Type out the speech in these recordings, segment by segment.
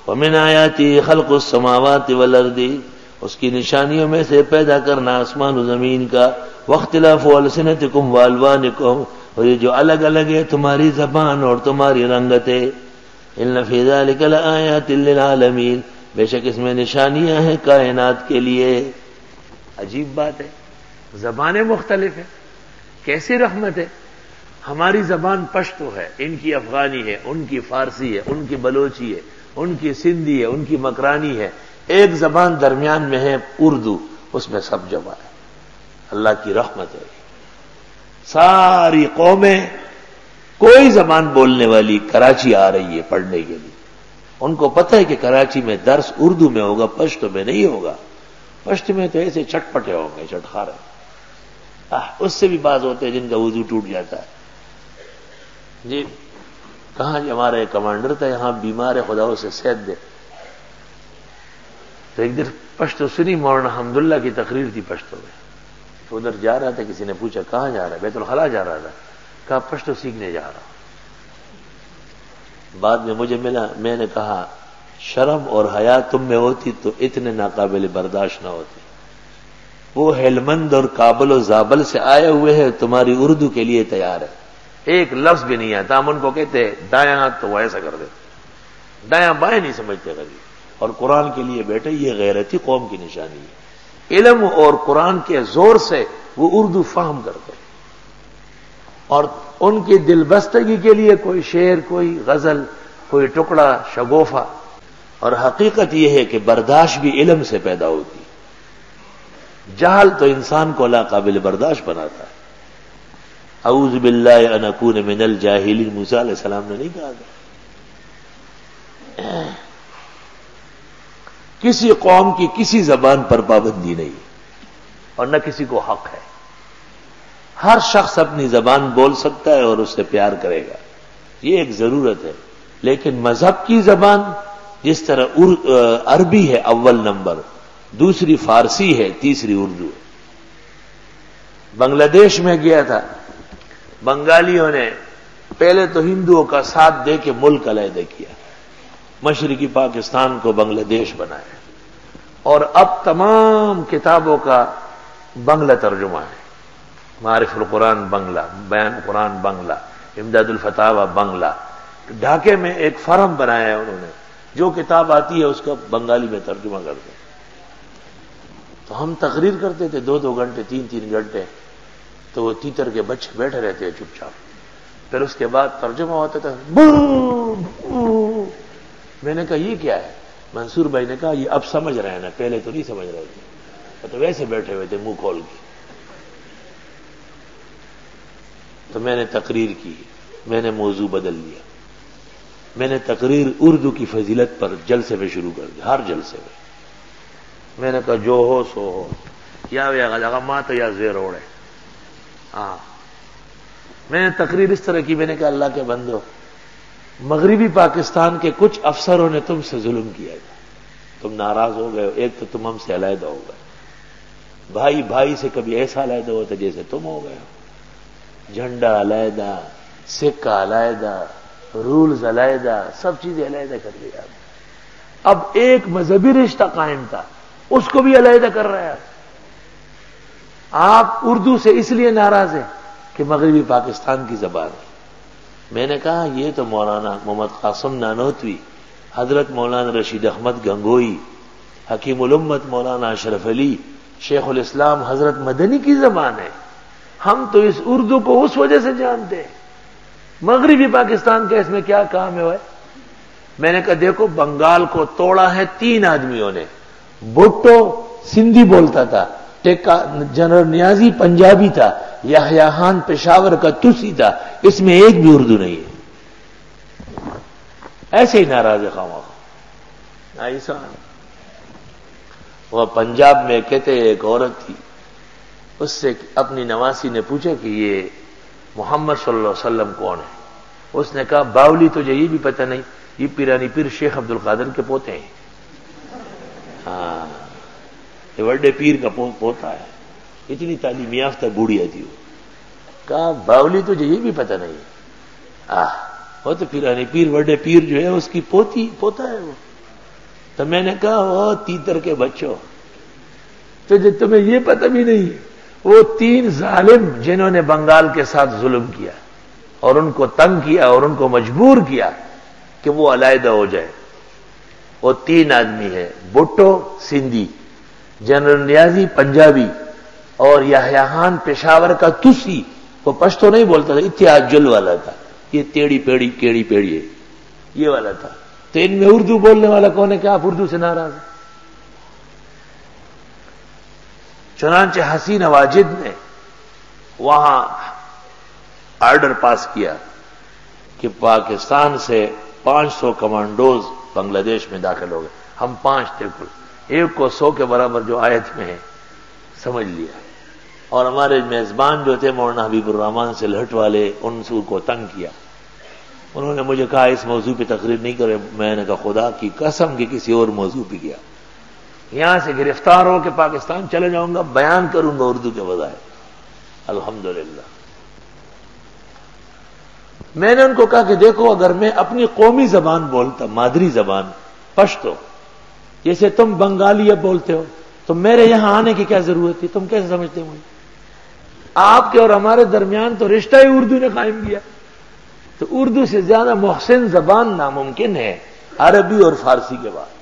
ومن آیاتی خلق السماوات والارض، اس کی نشانیوں میں سے پیدا کرنا آسمان و زمین کا، واختلاف السنتکم والوانکم، اور یہ جو الگ الگ ہے تمہاری زبان اور تمہاری رنگتیں، ان فی ذلک لآیات للعالمین، بے شک اس میں نشانیاں ہیں کائنات کے لیے۔ عجیب بات ہے، زبانیں مختلف ہیں، کیسی رحمت ہے۔ ہماری زبان پشتو ہے، ان کی افغانی ہے، ان کی فارسی ہے، ان کی بلوچی ہے، ان کی سندھی ہے، ان کی مکرانی ہے، ایک زبان درمیان میں ہے اردو، اس میں سب جمع ہے۔ اللہ کی رحمت ہے۔ ساری قومیں کوئی زبان بولنے والی کراچی آ رہی ہے پڑھنے کے لیے، ان کو پتہ ہے کہ کراچی میں درس اردو میں ہوگا، پشتو میں نہیں ہوگا۔ پشتو میں تو ایسے چٹپٹے ہوں گے، چٹخارے، اس سے بھی بعض ہوتے ہیں جن کا وضو ٹوٹ جاتا ہے۔ جی کہاں جی ہمارا ایک کمانڈر تھا یہاں، بیمار ہے، خدا اسے صحت دے، تو ایک دن پشتو سنی، مولانا حمداللہ کی تقریر تھی پشتو میں، تو ادھر جا رہا تھا، کسی نے پوچھا کہاں جا رہا ہے؟ بیت الخلاء جا رہا تھا، کہا پشتو سیکھنے جا رہا ہوں۔ بعد میں مجھے ملا، میں نے کہا شرم اور حیا تم میں ہوتی تو اتنے ناقابل برداشت نہ ہوتے۔ وہ ہیلمند اور کابل و زابل سے آئے ہوئے ہیں، تمہاری اردو کے لیے تیار ہے، ایک لفظ بھی نہیں آتا۔ ہم ان کو کہتے دایاں ہاتھ تو وہ ایسا کر دیتے، دایاں بائیں نہیں سمجھتے کبھی، اور قرآن کے لیے بیٹے یہ غیرتی قوم کی نشانی ہے۔ علم اور قرآن کے زور سے وہ اردو فہم کرتے ہیں، اور ان کی دل بستگی کے لیے کوئی شعر، کوئی غزل، کوئی ٹکڑا شگوفہ۔ اور حقیقت یہ ہے کہ برداشت بھی علم سے پیدا ہوتی ہے، جہل تو انسان کو لا قابل برداشت بناتا ہے۔ اعوذ باللہ ان اکون من الجاہلین، موسیٰ علیہ السلام نے نہیں کہا تھا۔ کسی قوم کی کسی زبان پر پابندی نہیں، اور نہ کسی کو حق ہے۔ ہر شخص اپنی زبان بول سکتا ہے اور اس سے پیار کرے گا، یہ ایک ضرورت ہے۔ لیکن مذہب کی زبان جس طرح عربی ہے اول نمبر، دوسری فارسی ہے، تیسری اردو ہے۔ بنگلہ دیش میں گیا تھا، بنگالیوں نے پہلے تو ہندوؤں کا ساتھ دے کے ملک علیحدہ کیا، مشرقی پاکستان کو بنگلہ دیش بنایا، اور اب تمام کتابوں کا بنگلہ ترجمہ ہے۔ معارف القرآن بنگلہ، بیان قرآن بنگلہ، امداد الفتاوی بنگلہ۔ ڈھاکے میں ایک فرم بنایا ہے انہوں نے، جو کتاب آتی ہے اس کا بنگالی میں ترجمہ کرتے ہیں۔ تو ہم تقریر کرتے تھے 2-2 گھنٹے، 3-3 گھنٹے، تو وہ تیتر کے بچے بیٹھے رہتے ہیں چپ چاپ، پھر اس کے بعد ترجمہ ہوتا تھا، میں نے کہا یہ کیا ہے؟ منصور بھائی نے کہا یہ اب سمجھ رہے ہیں نا، پہلے تو نہیں سمجھ رہے تھے، تو ویسے بیٹھے ہوئے تھے منہ کھول کے۔ تو میں نے تقریر کی، میں نے موضوع بدل دیا، میں نے تقریر اردو کی فضیلت پر جلسے میں شروع کر دی، ہر جلسے میں نے کہا جو ہو سو ہو، یا ماں تو یا زیر اوڑے۔ ہاں میں نے تقریر اس طرح کی، میں نے کہا اللہ کے بندو، مغربی پاکستان کے کچھ افسروں نے تم سے ظلم کیا تھا، تم ناراض ہو گئے ہو، ایک تو تم ہم سے علیحدہ ہو گئے، بھائی بھائی سے کبھی ایسا علیحدہ ہوتا جیسے تم ہو گئے ہو، جھنڈا علیحدہ، سکہ علیحدہ، رولز علیحدہ، سب چیزیں علیحدہ کر دیا۔ اب ایک مذہبی رشتہ قائم تھا، اس کو بھی علیحدہ کر رہا ہے۔ آپ اردو سے اس لیے ناراض ہیں کہ مغربی پاکستان کی زبان ہے۔ میں نے کہا یہ تو مولانا محمد قاسم نانوتوی، حضرت مولانا رشید احمد گنگوئی، حکیم الامت مولانا اشرف علی، شیخ الاسلام حضرت مدنی کی زبان ہے۔ ہم تو اس اردو کو اس وجہ سے جانتے ہیں، مغربی پاکستان کا اس میں کیا کام ہے؟ میں نے کہا دیکھو بنگال کو توڑا ہے 3 آدمیوں نے، بھٹو سندھی بولتا تھا، جنرل نیازی پنجابی تھا، یحییٰ خان پشاور کا توسی تھا، اس میں ایک بھی اردو نہیں ہے۔ ایسے ہی ناراض ہے خواہ ایسا۔ وہ پنجاب میں کہتے ایک عورت تھی، اس سے اپنی نواسی نے پوچھا کہ یہ محمد صلی اللہ علیہ وسلم کون ہے؟ اس نے کہا باولی تجھے یہ بھی پتہ نہیں، یہ پیرانی پیر شیخ عبد القادر کے پوتے ہیں۔ ہاں یہ بڑے پیر کا پوتا ہے، اتنی تعلیم یافتہ بوڑھیا تھی وہ۔ کہا باولی تجھے یہ بھی پتہ نہیں؟ وہ تو پیرانی پیر بڑے پیر جو ہے اس کی پوتا ہے وہ۔ تو میں نے کہا وہ تیتر کے بچوں، تو جو تمہیں یہ پتہ بھی نہیں، وہ 3 ظالم جنہوں نے بنگال کے ساتھ ظلم کیا اور ان کو تنگ کیا اور ان کو مجبور کیا کہ وہ علیحدہ ہو جائے، وہ 3 آدمی ہیں، بھٹو سندھی، جنرل نیازی پنجابی اور یحییٰ خان پشاور کا توسی، وہ پشتو نہیں بولتا تھا، اتحاد جل والا تھا، یہ ٹیڑھی پیڑھی کیڑی پیڑی ہے یہ والا تھا۔ تو ان میں اردو بولنے والا کون ہے کہ آپ اردو سے ناراض ہیں؟ چنانچہ حسین واجد نے وہاں آرڈر پاس کیا کہ پاکستان سے 500 کمانڈوز بنگلہ دیش میں داخل ہو گئے، ہم 5 تھے کل، ایک کو 100 کے برابر جو آیت میں ہے سمجھ لیا، اور ہمارے میزبان جو تھے مولانا حبیب الرحمان سے لہٹ والے، ان سے کو تنگ کیا۔ انہوں نے مجھے کہا اس موضوع پہ تقریر نہیں کرے، میں نے کہا خدا کی قسم کہ کسی اور موضوع پہ کیا، یہاں سے گرفتار ہو کے پاکستان چلے جاؤں گا، بیان کروں گا اردو کے بجائے۔ الحمدللہ میں نے ان کو کہا کہ دیکھو اگر میں اپنی قومی زبان بولتا، مادری زبان پشتو، جیسے تم بنگالی اب بولتے ہو، تو میرے یہاں آنے کی کیا ضرورت تھی؟ تم کیسے سمجھتے ہو؟ آپ کے اور ہمارے درمیان تو رشتہ ہی اردو نے قائم کیا، تو اردو سے زیادہ محسن زبان ناممکن ہے عربی اور فارسی کے بعد۔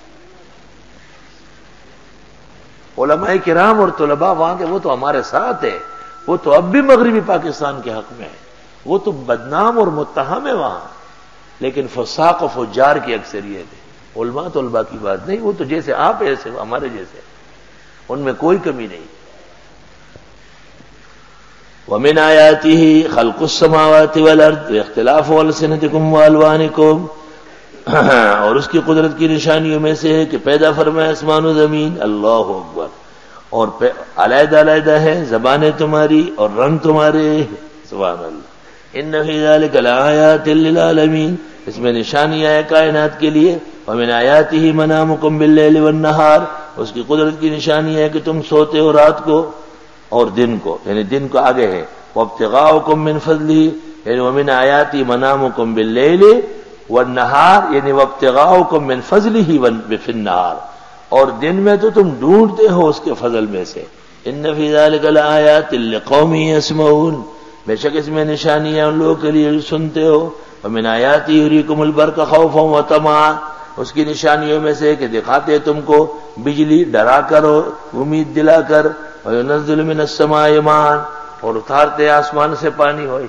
علماء کرام اور طلباء وہاں کے وہ تو ہمارے ساتھ ہے، وہ تو اب بھی مغربی پاکستان کے حق میں ہے، وہ تو بدنام اور متہم ہے وہاں، لیکن فساق و فجار کی اکثریت ہے، علماء طلباء کی بات نہیں، وہ تو جیسے آپ ایسے ہمارے جیسے، ان میں کوئی کمی نہیں۔ وَمِنْ آيَاتِهِ خَلْقُ السَّمَاوَاتِ وَالْأَرْضِ وَاخْتِلَافُ أَلْسِنَتِكُمْ وَأَلْوَانِكُمْ، اور اس کی قدرت کی نشانیوں میں سے ہے کہ پیدا فرمائے آسمان و زمین، اللہ اکبر، اور علیحدہ علیحدہ ہے زبانیں تمہاری اور رنگ تمہارے، سبحان اللہ۔ إِنَّ فِي ذَلِكَ لَآيَاتٍ لِّلْعَالَمِينَ، اس میں نشانیاں ہیں کائنات کے لیے۔ وَمِنْ آيَاتِهِ مَنَامُكُمْ بِاللَّيْلِ وَالنَّهَارِ، اس کی قدرت کی نشانی ہے کہ تم سوتے ہو رات کو اور دن کو، یعنی دن کو آگے ہے، وَابْتِغَاؤُكُم مِّن فَضْلِهِ، یعنی وَمِنْ آيَاتِهِ مَنَامُكُم بِاللَّيْلِ وَالنَّهَارِ، یعنی وَابْتِغَاؤُكُم مِّن فَضْلِهِ فِي النَّهَارِ، اور دن میں تو تم ڈھونڈتے ہو اس کے فضل میں سے۔ إِنَّ فِي ذَلِكَ لَآيَاتٍ لِّقَوْمٍ يَسْمَعُونَ، بے شک اس میں نشانیاں ان لوگوں کے لیے جو سنتے ہو۔ وَمِنْ آيَاتِهِ يُرِيكُمُ الْبَرْقَ خَوْفًا وَطَمَعًا، اس کی نشانیوں میں سے کہ دکھاتے تم کو بجلی ڈرا کر اور امید دلا کر، وَيُنَزِّلُ مِنَ السَّمَاءِ مَاءً، اور اتارتے آسمان سے پانی ہوئے۔